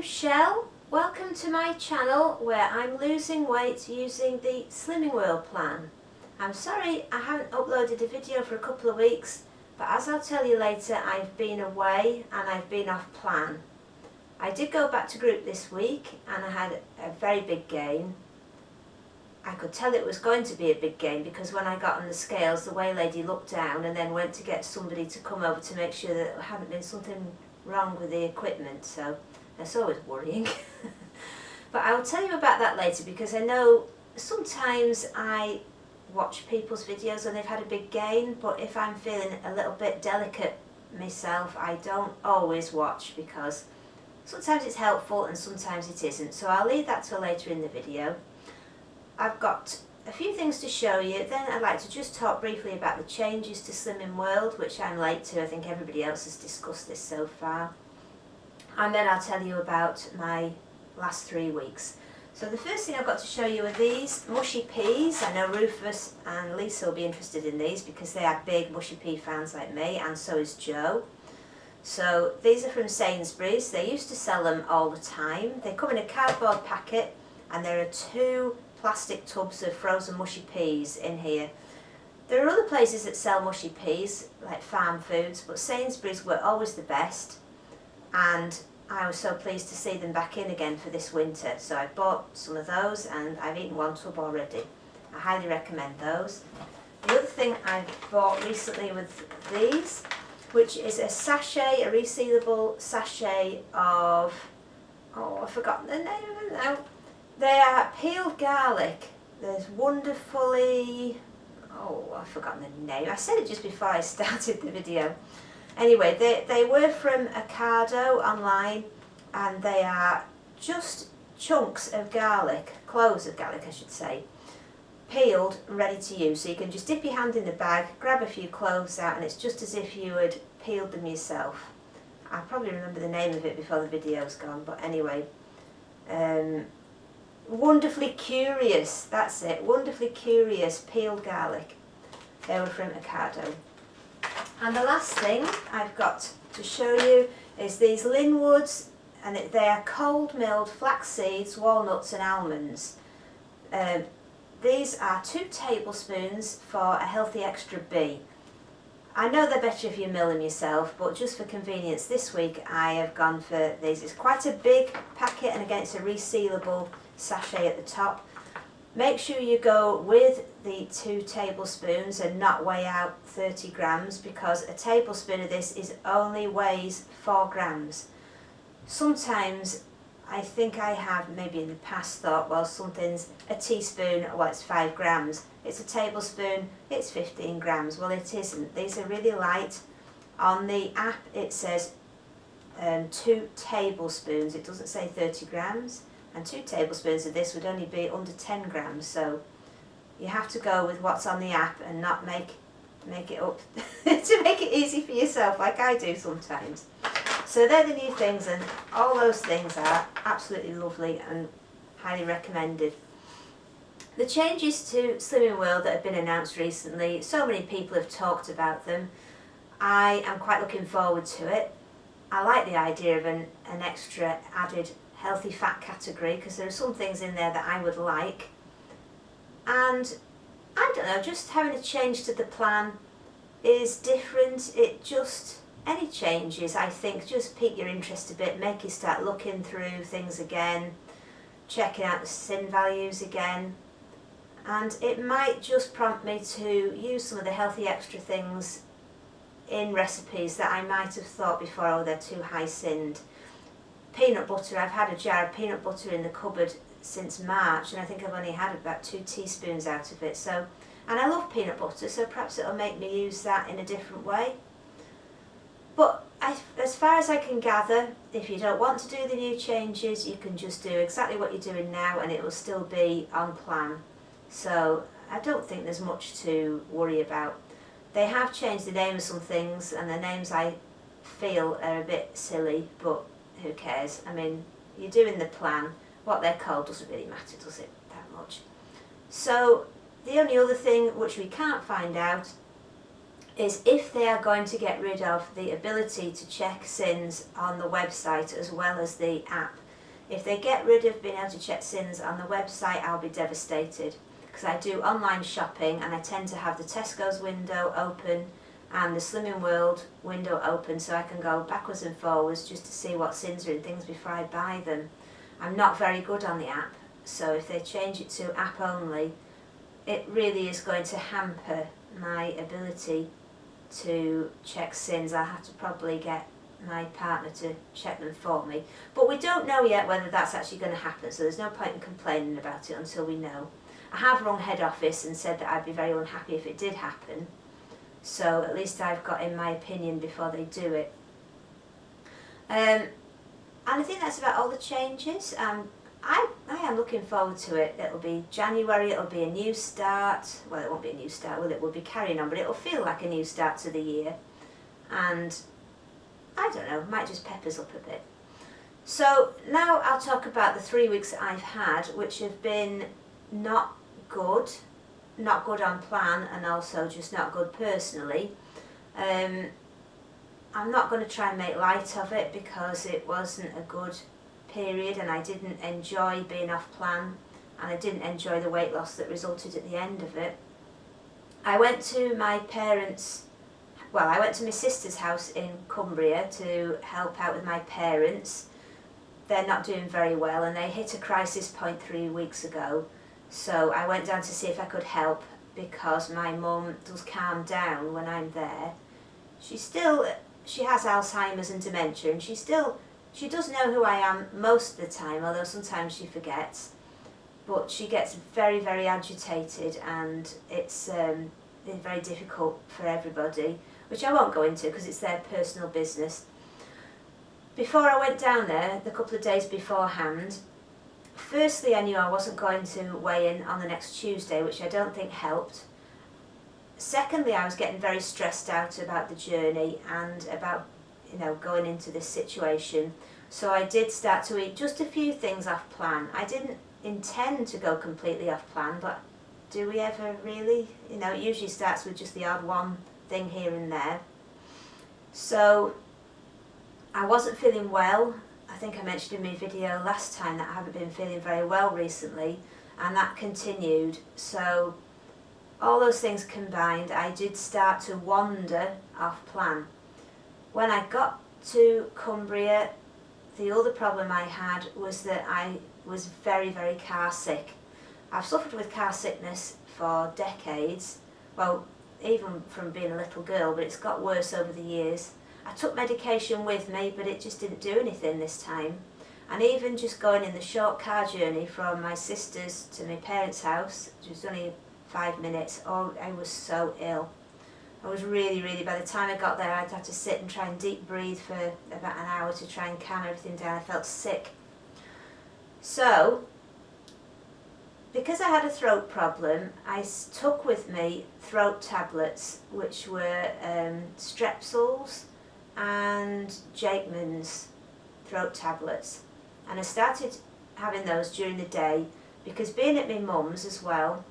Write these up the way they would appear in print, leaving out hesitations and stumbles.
I'm Shell. Welcome to my channel where I'm losing weight using the Slimming World plan. I'm sorry I haven't uploaded a video for a couple of weeks, but as I'll tell you later, I've been away and I've been off plan. I did go back to group this week and I had a very big gain. I could tell it was going to be a big gain because when I got on the scales, the weigh lady looked down and then went to get somebody to come over to make sure that there hadn't been something wrong with the equipment, so that's always worrying. But I'll tell you about that later because I know sometimes I watch people's videos and they've had a big gain, but if I'm feeling a little bit delicate myself, I don't always watch because sometimes it's helpful and sometimes it isn't, so I'll leave that till later in the video. I've got a few things to show you, then I'd like to just talk briefly about the changes to Slimming World, which I'm late to. I think everybody else has discussed this so far. And then I'll tell you about my last 3 weeks. So the first thing I've got to show you are these mushy peas. I know Rufus and Lisa will be interested in these because they are big mushy pea fans like me, and so is Joe. So these are from Sainsbury's. They used to sell them all the time. They come in a cardboard packet and there are 2 plastic tubs of frozen mushy peas in here. There are other places that sell mushy peas, like Farm Foods, but Sainsbury's were always the best, and I was so pleased to see them back in again for this winter. So I bought some of those and I've eaten 1 tub already. I highly recommend those. The other thing I bought recently with these, which is a sachet, a resealable sachet of, oh, I've forgotten the name of it now. They are peeled garlic. There's wonderfully, oh, I've forgotten the name. I said it just before I started the video. Anyway, they were from Ocado online, and they are just chunks of garlic, cloves of garlic I should say, peeled and ready to use. So you can just dip your hand in the bag, grab a few cloves out, and it's just as if you had peeled them yourself. I'll probably remember the name of it before the video's gone, but anyway. Wonderfully Curious, that's it, Wonderfully Curious peeled garlic. They were from Ocado. And the last thing I've got to show you is these Linwoods, and they are cold milled flax seeds, walnuts and almonds. These are 2 tablespoons for a healthy extra B. I know they're better if you mill them yourself, but just for convenience this week I have gone for these. It's quite a big packet, and again it's a resealable sachet at the top. Make sure you go with the 2 tablespoons and not weigh out 30 grams because a tablespoon of this only weighs 4 grams. Sometimes I think I have maybe in the past thought, well, something's a teaspoon, well, it's 5 grams. It's a tablespoon, it's 15 grams. Well, it isn't. These are really light. On the app it says 2 tablespoons. It doesn't say 30 grams. And 2 tablespoons of this would only be under 10 grams. So you have to go with what's on the app and not make it up to make it easy for yourself like I do sometimes. So they're the new things, and all those things are absolutely lovely and highly recommended. The changes to Slimming World that have been announced recently, so many people have talked about them. I am quite looking forward to it. I like the idea of an extra added healthy fat category because there are some things in there that I would like. And I don't know, just having a change to the plan is different. Any changes I think just pique your interest a bit, make you start looking through things again, checking out the sin values again, and it might just prompt me to use some of the healthy extra things in recipes that I might have thought before, oh, they're too high sinned. Peanut butter, I've had a jar of peanut butter in the cupboard since March, and I think I've only had about 2 teaspoons out of it. So, and I love peanut butter, so perhaps it'll make me use that in a different way. But as far as I can gather, if you don't want to do the new changes, you can just do exactly what you're doing now and it will still be on plan. So I don't think there's much to worry about. They have changed the name of some things, and the names I feel are a bit silly, but who cares? I mean, you're doing the plan. What they're called doesn't really matter, does it, that much? So the only other thing which we can't find out is if they are going to get rid of the ability to check sins on the website as well as the app. If they get rid of being able to check sins on the website, I'll be devastated, because I do online shopping and I tend to have the Tesco's window open and the Slimming World window open, so I can go backwards and forwards just to see what sins are in things before I buy them. I'm not very good on the app, so if they change it to app only, it really is going to hamper my ability to check sins. I'll have to probably get my partner to check them for me. But we don't know yet whether that's actually going to happen, so there's no point in complaining about it until we know. I have rung head office and said that I'd be very unhappy if it did happen, so at least I've got in my opinion before they do it. And I think that's about all the changes. I am looking forward to it. It'll be January, it'll be a new start. Well, it won't be a new start, will it? We'll be carrying on, but it'll feel like a new start to the year. And I don't know, might just pep us up a bit. So now I'll talk about the 3 weeks that I've had, which have been not good on plan, and also just not good personally. I'm not going to try and make light of it because it wasn't a good period and I didn't enjoy being off plan, and I didn't enjoy the weight loss that resulted at the end of it. I went to my sister's house in Cumbria to help out with my parents. They're not doing very well and they hit a crisis point 3 weeks ago, so I went down to see if I could help, because my mum does calm down when I'm there. She has Alzheimer's and dementia, and she does know who I am most of the time, although sometimes she forgets. But she gets very, very agitated, and it's very difficult for everybody, which I won't go into because it's their personal business. Before I went down there, the couple of days beforehand, firstly I knew I wasn't going to weigh in on the next Tuesday, which I don't think helped. Secondly, I was getting very stressed out about the journey and about going into this situation. So I did start to eat just a few things off plan. I didn't intend to go completely off plan, but do we ever really? It usually starts with just the odd one thing here and there. So I wasn't feeling well. I think I mentioned in my video last time that I haven't been feeling very well recently, and that continued. So all those things combined, I did start to wander off plan. When I got to Cumbria, the other problem I had was that I was very, very car sick. I've suffered with car sickness for decades, well, even from being a little girl, but it's got worse over the years. I took medication with me, but it just didn't do anything this time. And even just going in the short car journey from my sister's to my parents' house, which was only 5 minutes, I was so ill. I was really, really, by the time I got there, I'd have to sit and try and deep breathe for about an hour to try and calm everything down. I felt sick. So, because I had a throat problem, I took with me throat tablets, which were Strepsils and Jakeman's throat tablets. And I started having those during the day, because being at my mum's as well,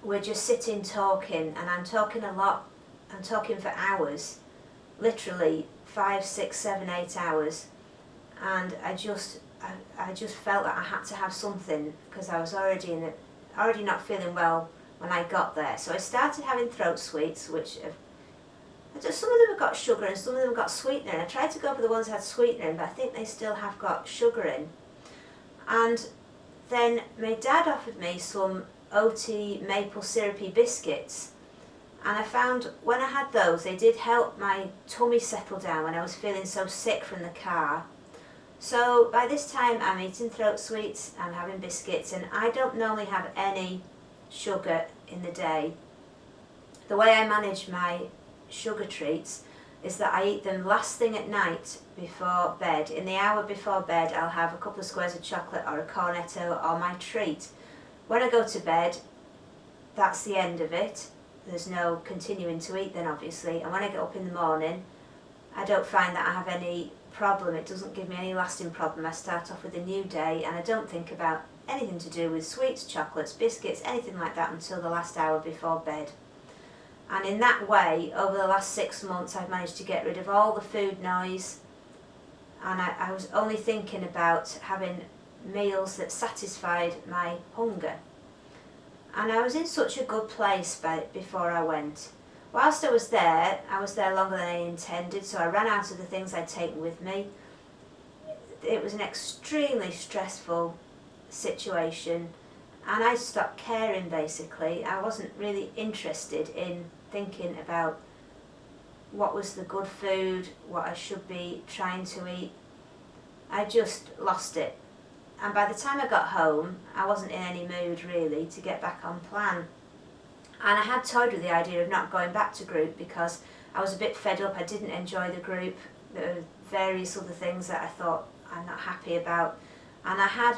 we're just sitting talking, and I'm talking a lot. I'm talking for hours, literally 5, 6, 7, 8 hours, and I just felt that I had to have something, because I was already not feeling well when I got there. So I started having throat sweets, which some of them have got sugar and some of them have got sweetener. And I tried to go for the ones that had sweetener in, but I think they still have got sugar in. And then my dad offered me some oaty maple syrupy biscuits, and I found when I had those, they did help my tummy settle down when I was feeling so sick from the car. So by this time I'm eating throat sweets, I'm having biscuits, and I don't normally have any sugar in the day. The way I manage my sugar treats is that I eat them last thing at night before bed. In the hour before bed, I'll have a couple of squares of chocolate or a cornetto or my treat. When I go to bed, that's the end of it. There's no continuing to eat then, obviously. And when I get up in the morning, I don't find that I have any problem. It doesn't give me any lasting problem. I start off with a new day, and I don't think about anything to do with sweets, chocolates, biscuits, anything like that until the last hour before bed. And in that way, over the last 6 months, I've managed to get rid of all the food noise. and I was only thinking about having meals that satisfied my hunger. And I was in such a good place before I went. Whilst I was there longer than I intended, so I ran out of the things I'd taken with me. It was an extremely stressful situation, and I stopped caring basically. I wasn't really interested in thinking about what was the good food, what I should be trying to eat. I just lost it. And by the time I got home, I wasn't in any mood really to get back on plan. And I had toyed with the idea of not going back to group because I was a bit fed up. I didn't enjoy the group. There were various other things that I thought I'm not happy about. And I had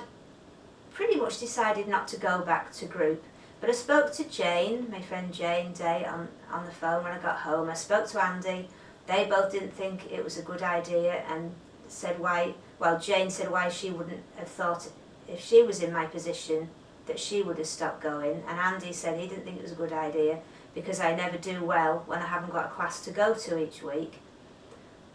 pretty much decided not to go back to group. But I spoke to Jane, my friend Jane Day, on the phone when I got home. I spoke to Andy. They both didn't think it was a good idea and said why, well, Jane said why she wouldn't have thought if she was in my position that she would have stopped going. And Andy said he didn't think it was a good idea because I never do well when I haven't got a class to go to each week.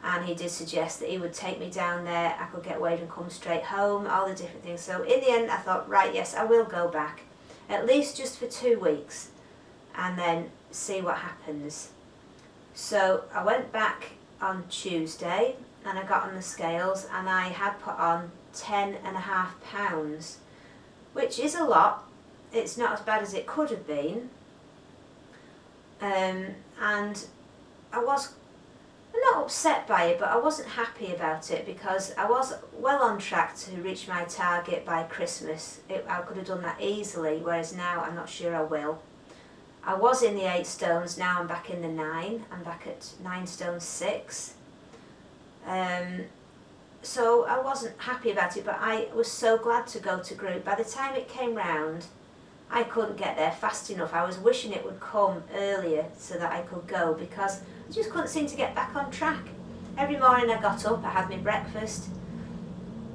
And he did suggest that he would take me down there, I could get weighed and come straight home, all the different things. So in the end I thought, right, yes, I will go back, at least just for 2 weeks, and then see what happens. So I went back on Tuesday and I got on the scales and I had put on 10.5 pounds, which is a lot. It's not as bad as it could have been. And I was not upset by it, but I wasn't happy about it because I was well on track to reach my target by Christmas. I could have done that easily, whereas now I'm not sure I will. I was in the 8 stones, now I'm back in the 9. I'm back at 9 stone 6. So I wasn't happy about it, but I was so glad to go to group. By the time it came round, I couldn't get there fast enough. I was wishing it would come earlier so that I could go because I just couldn't seem to get back on track. Every morning I got up, I had my breakfast,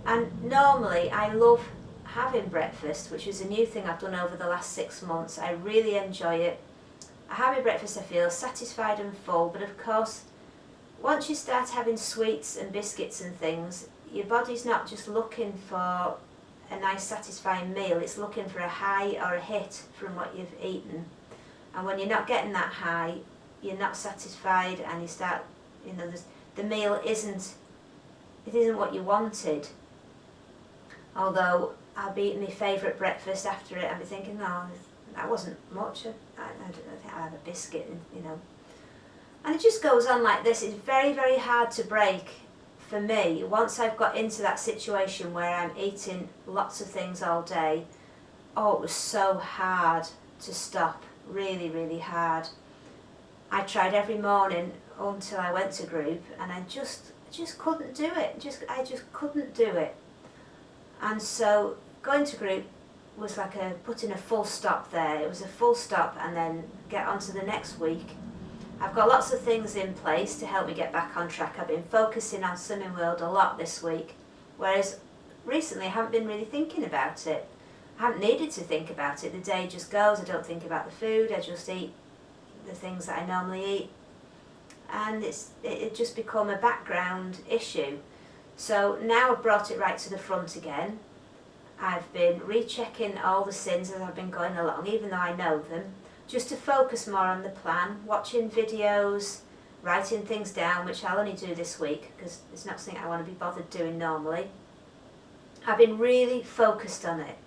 and normally I love having breakfast, which is a new thing I've done over the last 6 months. I really enjoy it. I have my breakfast, I feel satisfied and full, but of course once you start having sweets and biscuits and things, your body's not just looking for a nice satisfying meal, it's looking for a high or a hit from what you've eaten. And when you're not getting that high, you're not satisfied and you start, the meal isn't what you wanted. Although I'll be eating my favourite breakfast after it, I'll be thinking, no, that wasn't much, I don't think I'll have a biscuit, And it just goes on like this. It's very, very hard to break for me. Once I've got into that situation where I'm eating lots of things all day, it was so hard to stop, really, really hard. I tried every morning until I went to group and I just couldn't do it. I just couldn't do it. And so going to group was like putting a full stop there. It was a full stop and then get on to the next week. I've got lots of things in place to help me get back on track. I've been focusing on Slimming World a lot this week, whereas recently I haven't been really thinking about it. I haven't needed to think about it. The day just goes, I don't think about the food, I just eat the things that I normally eat. And it just become a background issue. So now I've brought it right to the front again. I've been rechecking all the sins as I've been going along, even though I know them, just to focus more on the plan, watching videos, writing things down, which I'll only do this week because it's not something I want to be bothered doing normally. I've been really focused on it.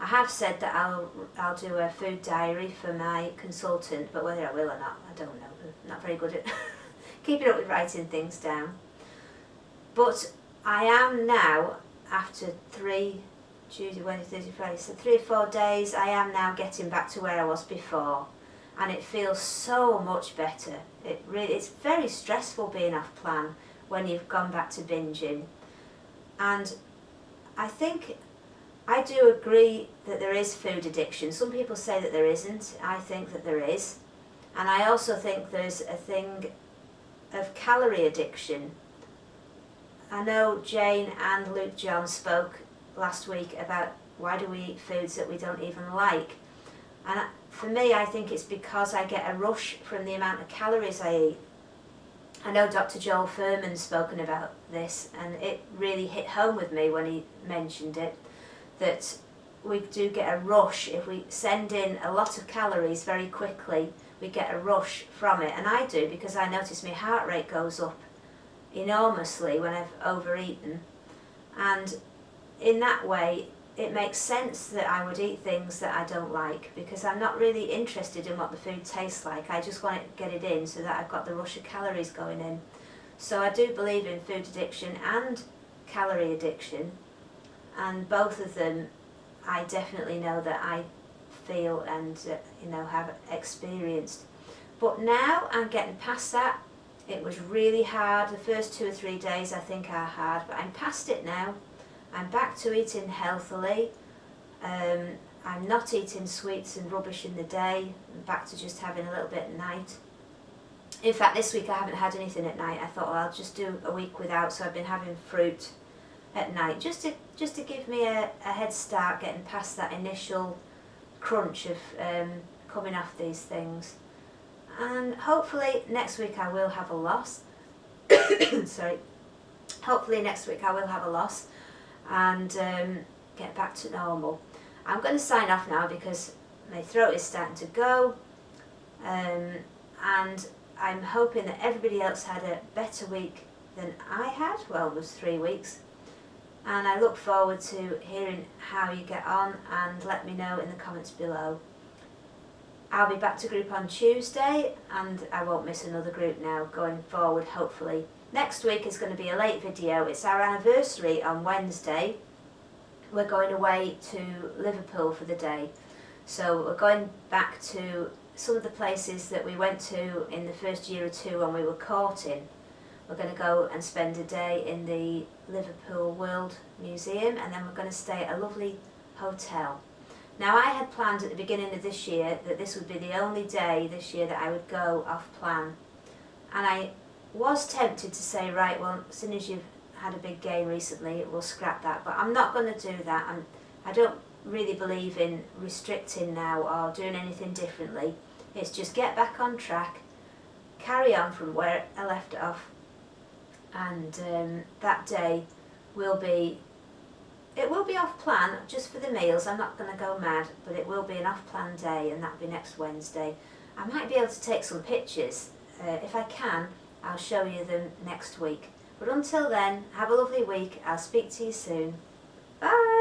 I have said that I'll do a food diary for my consultant, but whether I will or not, I don't know. I'm not very good at keeping up with writing things down. But I am now, after 3 Tuesday, Wednesday, Thursday, Friday, so 3 or 4 days, I am now getting back to where I was before, and it feels so much better. It's very stressful being off plan when you've gone back to binging, and I think I do agree that there is food addiction. Some people say that there isn't. I think that there is, and I also think there's a thing of calorie addiction. I know Jane and Luke John spoke last week about why do we eat foods that we don't even like, and for me I think it's because I get a rush from the amount of calories I eat. I know Dr. Joel Furman's spoken about this, and it really hit home with me when he mentioned it, that we do get a rush if we send in a lot of calories very quickly. We get a rush from it, and I do, because I notice my heart rate goes up enormously when I've overeaten, and in that way it makes sense that I would eat things that I don't like, because I'm not really interested in what the food tastes like. I just want to get it in so that I've got the rush of calories going in. So I do believe in food addiction and calorie addiction, and both of them I definitely know that I feel and have experienced. But now I'm getting past that. It was really hard. The first 2 or 3 days I think are hard, but I'm past it now. I'm back to eating healthily. I'm not eating sweets and rubbish in the day. I'm back to just having a little bit at night. In fact, this week I haven't had anything at night. I thought, well, I'll just do a week without, so I've been having fruit at night, just to give me a head start getting past that initial crunch of coming off these things. And hopefully next week I will have a loss. Sorry. Hopefully next week I will have a loss and get back to normal. I'm going to sign off now because my throat is starting to go, and I'm hoping that everybody else had a better week than I had. Well, it was 3 weeks, and I look forward to hearing how you get on, and let me know in the comments below. I'll be back to group on Tuesday, and I won't miss another group now going forward, hopefully. Next week is going to be a late video. It's our anniversary on Wednesday. We're going away to Liverpool for the day. So we're going back to some of the places that we went to in the first year or two when we were courting. We're going to go and spend a day in the Liverpool World Museum, and then we're going to stay at a lovely hotel. Now, I had planned at the beginning of this year that this would be the only day this year that I would go off plan. And I was tempted to say, right, well, as soon as you've had a big game recently, we'll scrap that. But I'm not going to do that. I don't really believe in restricting now or doing anything differently. It's just get back on track, carry on from where I left off, and that day will be off plan just for the meals. I'm not going to go mad, but it will be an off plan day, and that'll be next Wednesday. I might be able to take some pictures. If I can, I'll show you them next week. But until then, have a lovely week. I'll speak to you soon. Bye!